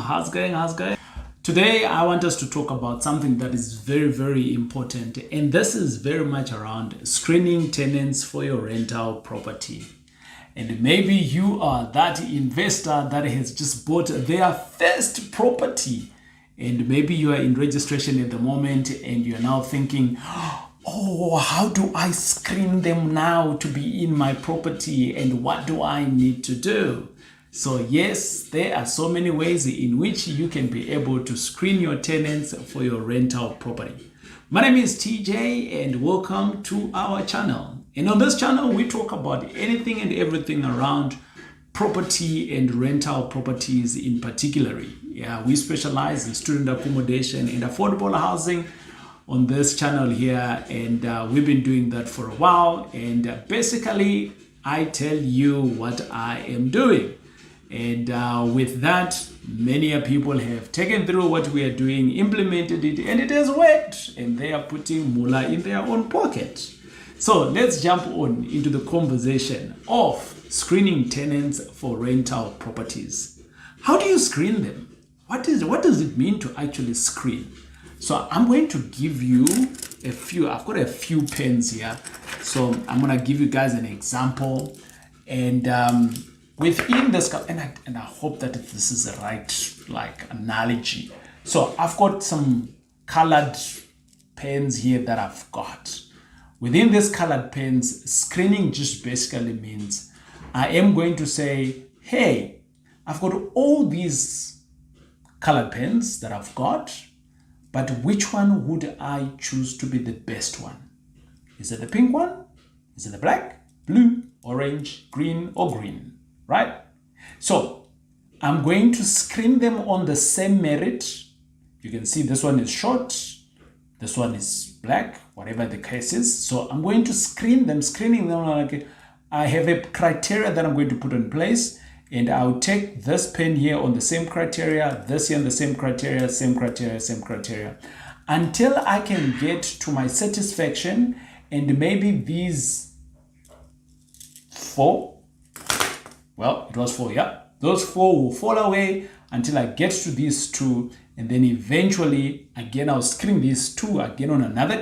How's it going? Today I want us to talk about something that is very, very important, and this is very much around screening tenants for your rental property. And maybe you are that investor that has just bought their first property, and maybe you are in registration at the moment and you're now thinking, oh, how do I screen them now to be in my property, and what do I need to do? So yes, there are so many ways in which you can be able to screen your tenants for your rental property. My name is TJ and welcome to our channel. And on this channel, we talk about anything and everything around property and rental properties in particular. Yeah, we specialize in student accommodation and affordable housing on this channel here, and we've been doing that for a while. And basically, I tell you what I am doing. And with that, many people have taken through what we are doing, implemented it, and it has worked. And they are putting moolah in their own pocket. So let's jump on into the conversation of screening tenants for rental properties. How do you screen them? What does it mean to actually screen? So I'm going to give you I've got a few pens here. So I'm going to give you guys an example. And within this, and I hope that this is the right analogy. So I've got some colored pens here that I've got. Within these colored pens, screening just basically means I am going to say, hey, I've got all these colored pens that I've got, but which one would I choose to be the best one? Is it the pink one? Is it the black, blue, orange, green, or green? Right? So I'm going to screen them on the same merit. You can see this one is short, this one is black, whatever the case is. So I'm going to screening them like I have a criteria that I'm going to put in place, and I'll take this pen here on the same criteria, this here on the same criteria, same criteria, until I can get to my satisfaction. And maybe these four, well, it was four, yeah. Those four will fall away until I get to these two. And then eventually, again, I'll screen these two again on another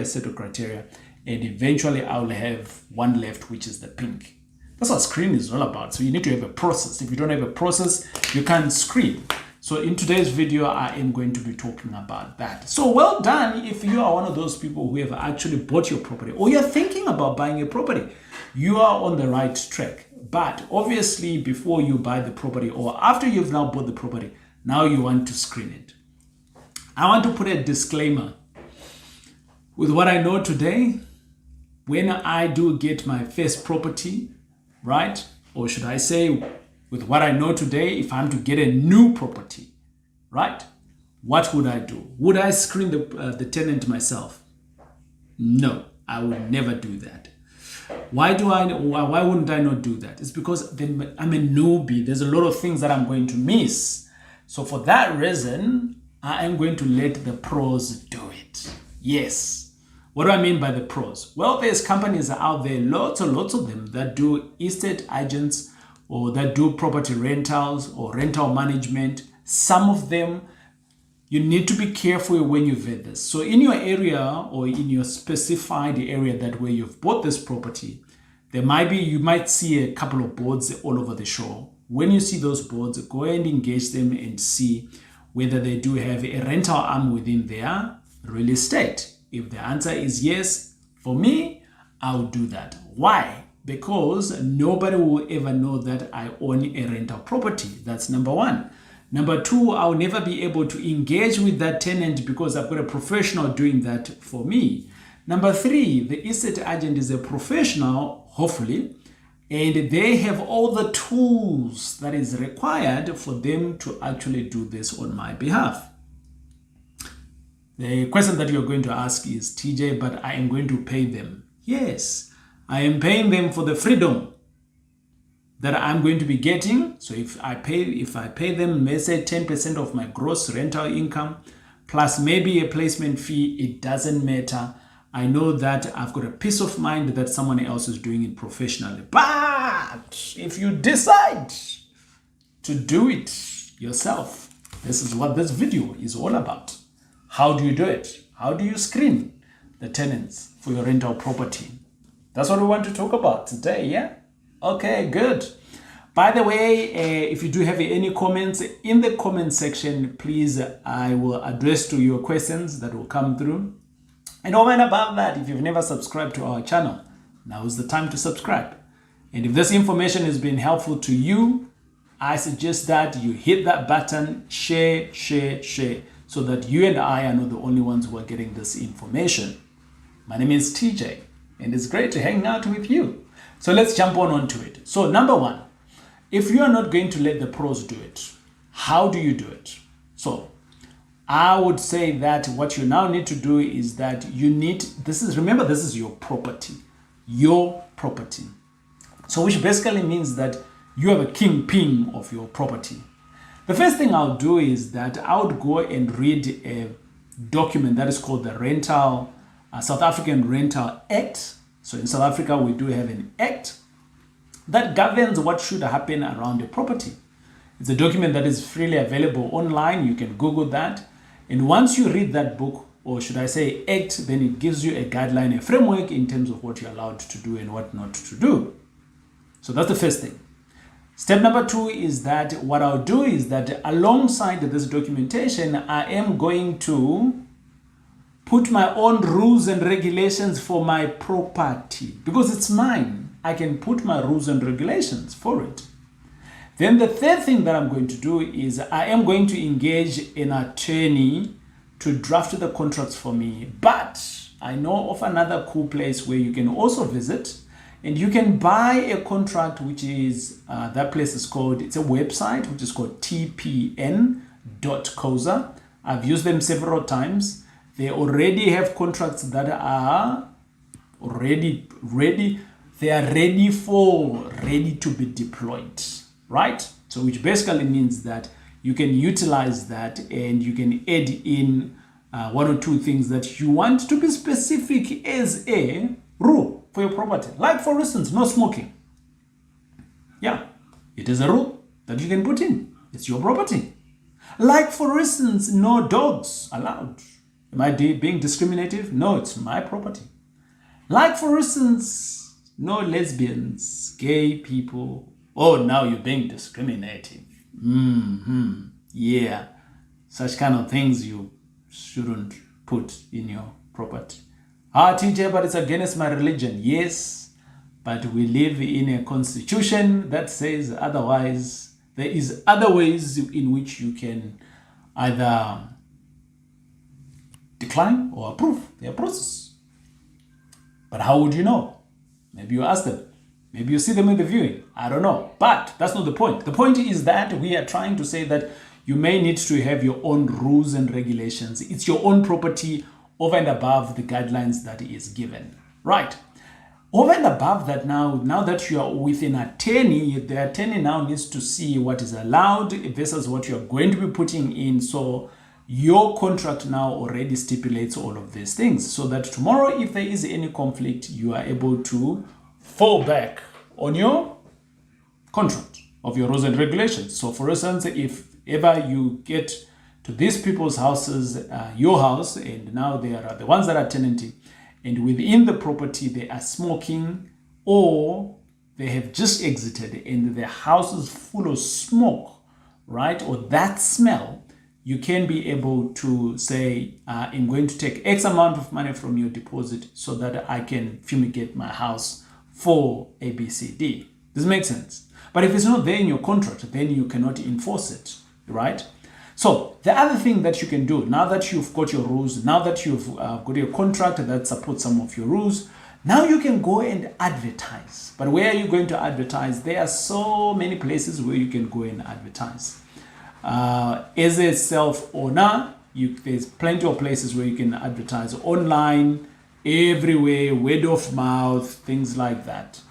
set of criteria. And eventually, I'll have one left, which is the pink. That's what screening is all about. So you need to have a process. If you don't have a process, you can't screen. So in today's video, I am going to be talking about that. So well done if you are one of those people who have actually bought your property, or you're thinking about buying a property. You are on the right track. But obviously, before you buy the property, or after you've now bought the property, now you want to screen it. I want to put a disclaimer. With what I know today, when I do get my first property, right? Or should I say, with what I know today, if I'm to get a new property, right? What would I do? Would I screen the tenant myself? No, I would never do that. Why wouldn't I not do that? It's because then I'm a newbie. There's a lot of things that I'm going to miss. So for that reason, I am going to let the pros do it. Yes. What do I mean by the pros? Well, there's companies out there, lots of them, that do estate agents, or that do property rentals or rental management. Some of them, you need to be careful when you vet this. So in your area, or in your specified area that where you've bought this property, you might see a couple of boards all over the shore. When you see those boards, go and engage them and see whether they do have a rental arm within their real estate. If the answer is yes, for me, I'll do that. Why? Because nobody will ever know that I own a rental property. That's number one. Number two, I'll never be able to engage with that tenant because I've got a professional doing that for me. Number three, the estate agent is a professional, hopefully, and they have all the tools that is required for them to actually do this on my behalf. The question that you're going to ask is, TJ, but I am going to pay them. Yes, I am paying them for the freedom that I'm going to be getting. So if I pay them, let's say 10% of my gross rental income, plus maybe a placement fee, it doesn't matter. I know that I've got a peace of mind that someone else is doing it professionally. But if you decide to do it yourself, This is what this video is all about. How do you do it? How do you screen the tenants for your rental property? That's what we want to talk about today, yeah? Okay, good. By the way, if you do have any comments in the comment section, please, I will address to your questions that will come through. And over and above that, if you've never subscribed to our channel, now is the time to subscribe. And if this information has been helpful to you, I suggest that you hit that button, share, so that you and I are not the only ones who are getting this information. My name is TJ, and it's great to hang out with you. So let's jump onto it. So number one, if you are not going to let the pros do it, how do you do it? So I would say that what you now need to do is that remember, this is your property. Your property. So which basically means that you have a kingpin of your property. The first thing I'll do is that I would go and read a document that is called the South African Rental Act. So in South Africa, we do have an act that governs what should happen around a property. It's a document that is freely available online. You can Google that. And once you read that book, or should I say act, then it gives you a guideline, a framework in terms of what you're allowed to do and what not to do. So that's the first thing. Step number two is that what I'll do is that alongside this documentation, I am going to put my own rules and regulations for my property. Because it's mine, I can put my rules and regulations for it. Then the third thing that I'm going to do is I am going to engage an attorney to draft the contracts for me. But I know of another cool place where you can also visit and you can buy a contract, which is, that place is called, it's a website, which is called tpn.coza. I've used them several times. They already have contracts that are already ready. They are ready to be deployed, right? So which basically means that you can utilize that and you can add in one or two things that you want to be specific as a rule for your property. Like for instance, no smoking. Yeah, it is a rule that you can put in. It's your property. Like for instance, no dogs allowed. Am I being discriminative? No, it's my property. Like for instance, no lesbians, gay people. Oh, now you're being discriminative. Yeah, such kind of things you shouldn't put in your property. TJ, but it's against my religion. Yes, but we live in a constitution that says otherwise. There is other ways in which you can either decline or approve their process. But how would you know? Maybe you ask them. Maybe you see them in the viewing. I don't know. But that's not the point. The point is that we are trying to say that you may need to have your own rules and regulations. It's your own property over and above the guidelines that is given. Right. Over and above that, now that you are with an attorney, the attorney now needs to see what is allowed versus what you're going to be putting in. So your contract now already stipulates all of these things so that tomorrow, if there is any conflict, you are able to fall back on your contract of your rules and regulations. So for instance, if ever you get to these people's houses, your house, and now they are the ones that are tenanting, and within the property they are smoking or they have just exited and the house is full of smoke, right? Or that smell, you can be able to say, I'm going to take X amount of money from your deposit so that I can fumigate my house for ABCD. This makes sense. But if it's not there in your contract, then you cannot enforce it, right? So the other thing that you can do, now that you've got your rules, now that you've got your contract that supports some of your rules, now you can go and advertise. But where are you going to advertise? There are so many places where you can go and advertise. As a self-owner, there's plenty of places where you can advertise online, everywhere, word of mouth, things like that.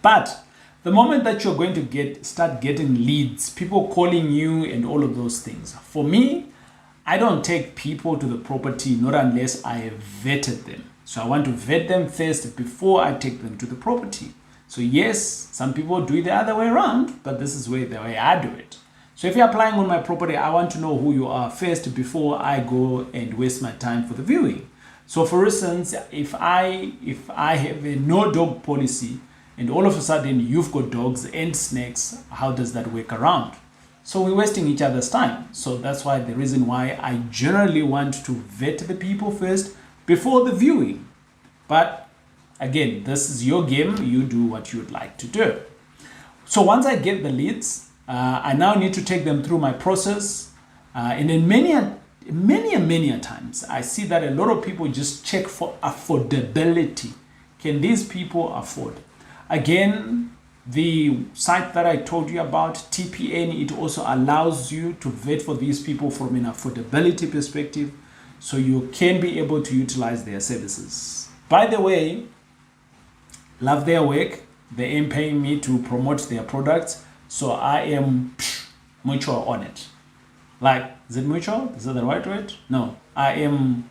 But the moment that you're going to start getting leads, people calling you and all of those things, for me, I don't take people to the property not unless I have vetted them. So I want to vet them first before I take them to the property. So yes, some people do it the other way around, but this is the way I do it. So if you're applying on my property, I want to know who you are first before I go and waste my time for the viewing. So for instance, if I have a no dog policy and all of a sudden you've got dogs and snakes, how does that work around? So we're wasting each other's time. So that's why the reason why I generally want to vet the people first before the viewing. But again, this is your game. You do what you'd like to do. So once I get the leads, I now need to take them through my process. And then many times, I see that a lot of people just check for affordability. Can these people afford? Again, the site that I told you about, TPN, it also allows you to vet for these people from an affordability perspective, so you can be able to utilize their services. By the way, love their work. They ain't paying me to promote their products, so I am mutual on it. Like, is it mutual? Is that the right word? No, I am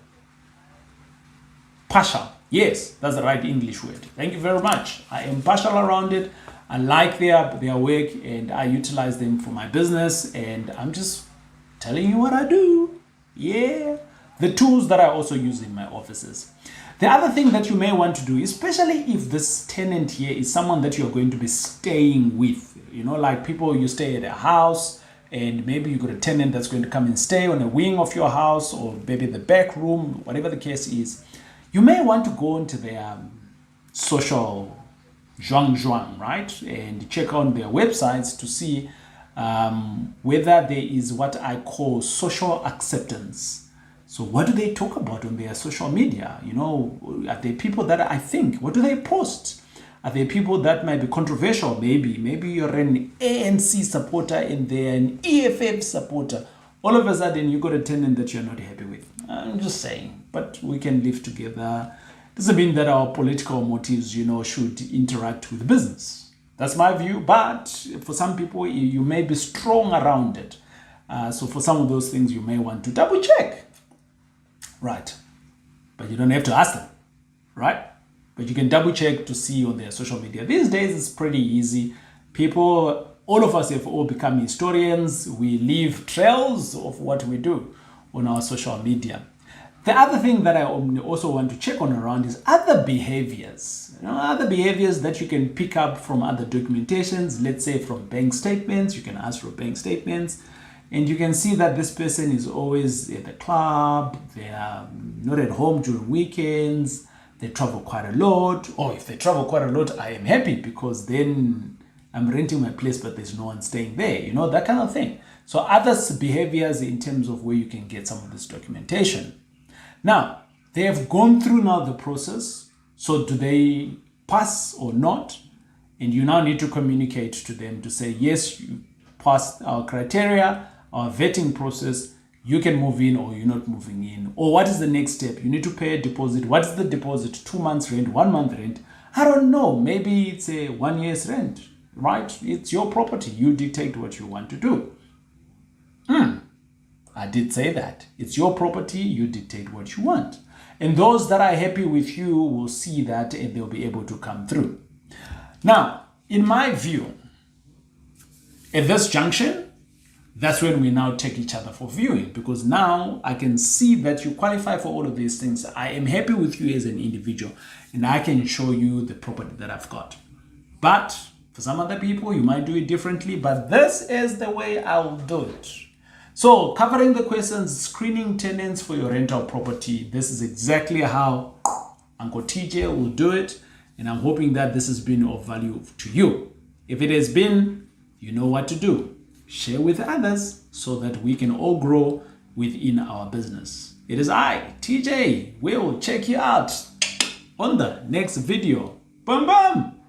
partial. Yes, that's the right English word. Thank you very much. I am partial around it. I like their work and I utilize them for my business, and I'm just telling you what I do. Yeah. The tools that I also use in my offices. The other thing that you may want to do, especially if this tenant here is someone that you're going to be staying with, you know, like people you stay at a house and maybe you got a tenant that's going to come and stay on a wing of your house or maybe the back room, whatever the case is, you may want to go into their social zhuang, right? And check on their websites to see whether there is what I call social acceptance. So what do they talk about on their social media? You know, are they people that I think, what do they post? Are they people that might be controversial? Maybe you're an ANC supporter and they're an EFF supporter. All of a sudden, you got a tenant that you're not happy with. I'm just saying, but we can live together. Doesn't mean that our political motives, you know, should interact with business. That's my view, but for some people, you may be strong around it. So for some of those things, you may want to double check. Right, but you don't have to ask them, right? But you can double check to see on their social media. These days, it's pretty easy. People, all of us have all become historians. We leave trails of what we do on our social media. The other thing that I also want to check on around is other behaviors. You know, other behaviors that you can pick up from other documentations, let's say from bank statements. You can ask for bank statements. And you can see that this person is always at the club, they are not at home during weekends, they travel quite a lot. Or if they travel quite a lot, I am happy because then I'm renting my place, but there's no one staying there, you know, that kind of thing. So other behaviors in terms of where you can get some of this documentation. Now, they have gone through now the process. So do they pass or not? And you now need to communicate to them to say, yes, you passed our criteria, our vetting process, you can move in or you're not moving in. Or what is the next step? You need to pay a deposit. What is the deposit? 2 months rent, 1 month rent? I don't know. Maybe it's a 1 year's rent, right? It's your property. You dictate what you want to do. I did say that. It's your property. You dictate what you want. And those that are happy with you will see that and they'll be able to come through. Now, in my view, at this junction, that's when we now take each other for viewing, because now I can see that you qualify for all of these things. I am happy with you as an individual and I can show you the property that I've got. But for some other people, you might do it differently, but this is the way I'll do it. So covering the questions, screening tenants for your rental property. This is exactly how Uncle TJ will do it. And I'm hoping that this has been of value to you. If it has been, you know what to do. Share with others so that we can all grow within our business. It is I, TJ, will check you out on the next video. Bam bam!